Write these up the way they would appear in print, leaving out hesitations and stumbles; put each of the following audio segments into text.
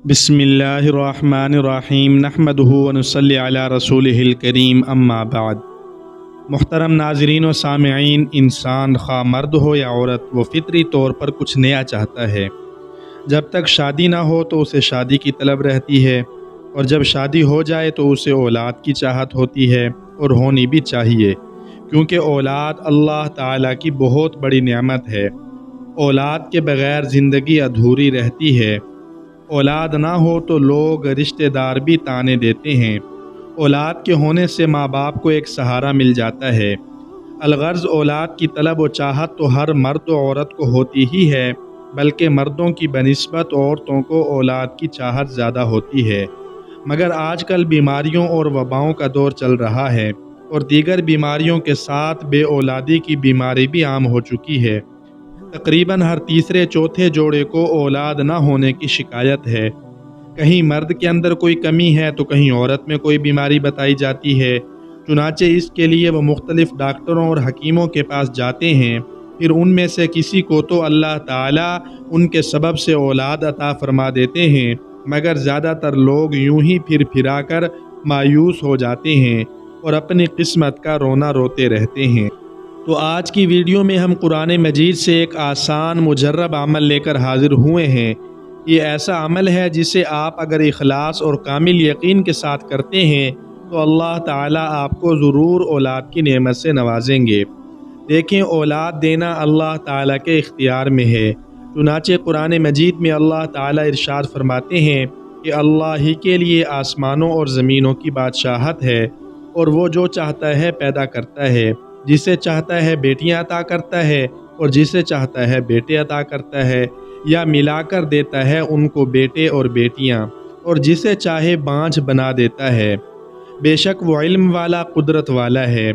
بسم اللہ الرحمن الرحیم نحمدہ ونصلی علی رسولہ الکریم اما بعد۔ محترم ناظرین و سامعین، انسان خواہ مرد ہو یا عورت، وہ فطری طور پر کچھ نیا چاہتا ہے۔ جب تک شادی نہ ہو تو اسے شادی کی طلب رہتی ہے، اور جب شادی ہو جائے تو اسے اولاد کی چاہت ہوتی ہے، اور ہونی بھی چاہیے، کیونکہ اولاد اللہ تعالیٰ کی بہت بڑی نعمت ہے۔ اولاد کے بغیر زندگی ادھوری رہتی ہے۔ اولاد نہ ہو تو لوگ رشتہ دار بھی طعنے دیتے ہیں۔ اولاد کے ہونے سے ماں باپ کو ایک سہارا مل جاتا ہے۔ الغرض اولاد کی طلب و چاہت تو ہر مرد و عورت کو ہوتی ہی ہے، بلکہ مردوں کی بنسبت عورتوں کو اولاد کی چاہت زیادہ ہوتی ہے۔ مگر آج کل بیماریوں اور وباؤں کا دور چل رہا ہے، اور دیگر بیماریوں کے ساتھ بے اولادی کی بیماری بھی عام ہو چکی ہے۔ تقریباً ہر تیسرے چوتھے جوڑے کو اولاد نہ ہونے کی شکایت ہے۔ کہیں مرد کے اندر کوئی کمی ہے تو کہیں عورت میں کوئی بیماری بتائی جاتی ہے۔ چنانچہ اس کے لیے وہ مختلف ڈاکٹروں اور حکیموں کے پاس جاتے ہیں، پھر ان میں سے کسی کو تو اللہ تعالیٰ ان کے سبب سے اولاد عطا فرما دیتے ہیں، مگر زیادہ تر لوگ یوں ہی پھر پھرا کر مایوس ہو جاتے ہیں اور اپنی قسمت کا رونا روتے رہتے ہیں۔ تو آج کی ویڈیو میں ہم قرآن مجید سے ایک آسان مجرب عمل لے کر حاضر ہوئے ہیں۔ یہ ایسا عمل ہے جسے آپ اگر اخلاص اور کامل یقین کے ساتھ کرتے ہیں تو اللہ تعالیٰ آپ کو ضرور اولاد کی نعمت سے نوازیں گے۔ دیکھیں، اولاد دینا اللہ تعالیٰ کے اختیار میں ہے۔ چنانچہ قرآن مجید میں اللہ تعالیٰ ارشاد فرماتے ہیں کہ اللہ ہی کے لیے آسمانوں اور زمینوں کی بادشاہت ہے، اور وہ جو چاہتا ہے پیدا کرتا ہے۔ جسے چاہتا ہے بیٹیاں عطا کرتا ہے، اور جسے چاہتا ہے بیٹے عطا کرتا ہے، یا ملا کر دیتا ہے ان کو بیٹے اور بیٹیاں، اور جسے چاہے بانجھ بنا دیتا ہے۔ بے شک وہ علم والا، قدرت والا ہے۔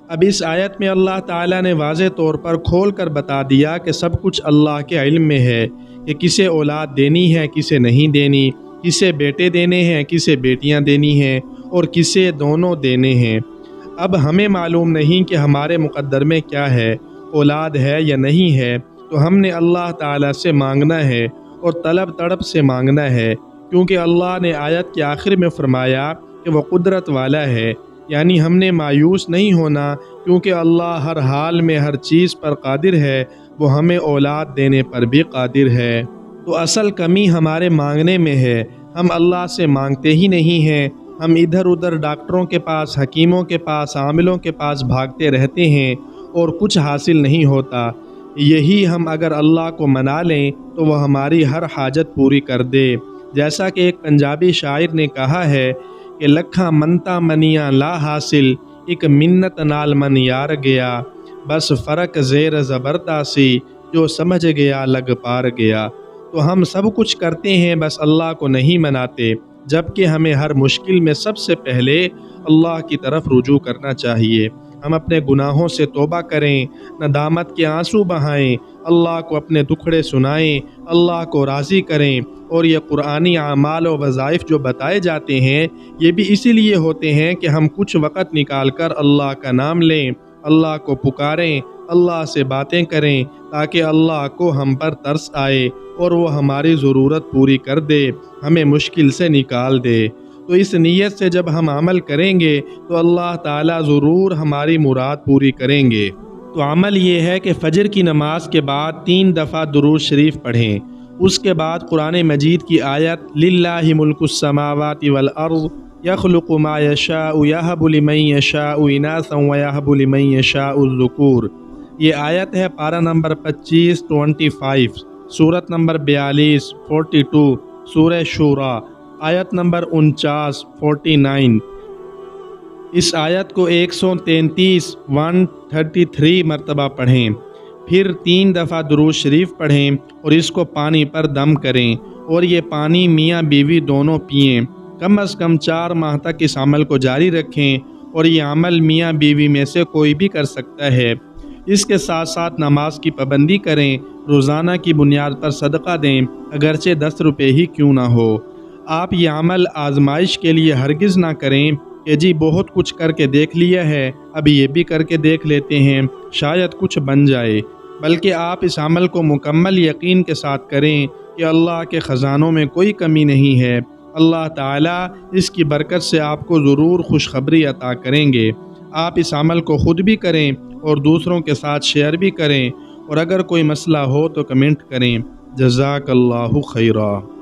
اب اس آیت میں اللہ تعالیٰ نے واضح طور پر کھول کر بتا دیا کہ سب کچھ اللہ کے علم میں ہے، کہ کسے اولاد دینی ہے، کسے نہیں دینی، کسے بیٹے دینے ہیں، کسے بیٹیاں دینی ہیں، اور کسے دونوں دینے ہیں۔ اب ہمیں معلوم نہیں کہ ہمارے مقدر میں کیا ہے، اولاد ہے یا نہیں ہے، تو ہم نے اللہ تعالیٰ سے مانگنا ہے، اور طلب تڑپ سے مانگنا ہے، کیونکہ اللہ نے آیت کے آخر میں فرمایا کہ وہ قدرت والا ہے، یعنی ہم نے مایوس نہیں ہونا، کیونکہ اللہ ہر حال میں ہر چیز پر قادر ہے، وہ ہمیں اولاد دینے پر بھی قادر ہے۔ تو اصل کمی ہمارے مانگنے میں ہے، ہم اللہ سے مانگتے ہی نہیں ہیں۔ ہم ادھر ادھر ڈاکٹروں کے پاس، حکیموں کے پاس، عاملوں کے پاس بھاگتے رہتے ہیں، اور کچھ حاصل نہیں ہوتا۔ یہی ہم اگر اللہ کو منا لیں تو وہ ہماری ہر حاجت پوری کر دے۔ جیسا کہ ایک پنجابی شاعر نے کہا ہے کہ لکھاں منتا منیاں لا حاصل، ایک منت نال من یار گیا، بس فرق زیر زبرداستی، جو سمجھ گیا لگ پار گیا۔ تو ہم سب کچھ کرتے ہیں، بس اللہ کو نہیں مناتے، جبکہ ہمیں ہر مشکل میں سب سے پہلے اللہ کی طرف رجوع کرنا چاہیے۔ ہم اپنے گناہوں سے توبہ کریں، ندامت کے آنسو بہائیں، اللہ کو اپنے دکھڑے سنائیں، اللہ کو راضی کریں۔ اور یہ قرآنی اعمال و وظائف جو بتائے جاتے ہیں، یہ بھی اسی لیے ہوتے ہیں کہ ہم کچھ وقت نکال کر اللہ کا نام لیں، اللہ کو پکاریں، اللہ سے باتیں کریں، تاکہ اللہ کو ہم پر ترس آئے اور وہ ہماری ضرورت پوری کر دے، ہمیں مشکل سے نکال دے۔ تو اس نیت سے جب ہم عمل کریں گے تو اللہ تعالیٰ ضرور ہماری مراد پوری کریں گے۔ تو عمل یہ ہے کہ فجر کی نماز کے بعد 3 دفعہ درود شریف پڑھیں۔ اس کے بعد قرآن مجید کی آیت للہ ملک السماوات والارض یخلق ما یشاء یہب لمن یشاء اناثا ویہب لمن یشاء الذکور، یہ آیت ہے پارہ نمبر 25 سورت نمبر 42 42، سورہ شورى آیت نمبر 49 اس آیت کو 133 مرتبہ پڑھیں، پھر 3 دفعہ درود شریف پڑھیں، اور اس کو پانی پر دم کریں، اور یہ پانی میاں بیوی دونوں پئیں۔ کم از کم 4 ماہ تک اس عمل کو جاری رکھیں، اور یہ عمل میاں بیوی میں سے کوئی بھی کر سکتا ہے۔ اس کے ساتھ ساتھ نماز کی پابندی کریں، روزانہ کی بنیاد پر صدقہ دیں، اگرچہ 10 روپے ہی کیوں نہ ہو۔ آپ یہ عمل آزمائش کے لیے ہرگز نہ کریں کہ جی بہت کچھ کر کے دیکھ لیا ہے، اب یہ بھی کر کے دیکھ لیتے ہیں، شاید کچھ بن جائے۔ بلکہ آپ اس عمل کو مکمل یقین کے ساتھ کریں کہ اللہ کے خزانوں میں کوئی کمی نہیں ہے۔ اللہ تعالیٰ اس کی برکت سے آپ کو ضرور خوشخبری عطا کریں گے۔ آپ اس عمل کو خود بھی کریں اور دوسروں کے ساتھ شیئر بھی کریں، اور اگر کوئی مسئلہ ہو تو کمنٹ کریں۔ جزاک اللہ خیرہ۔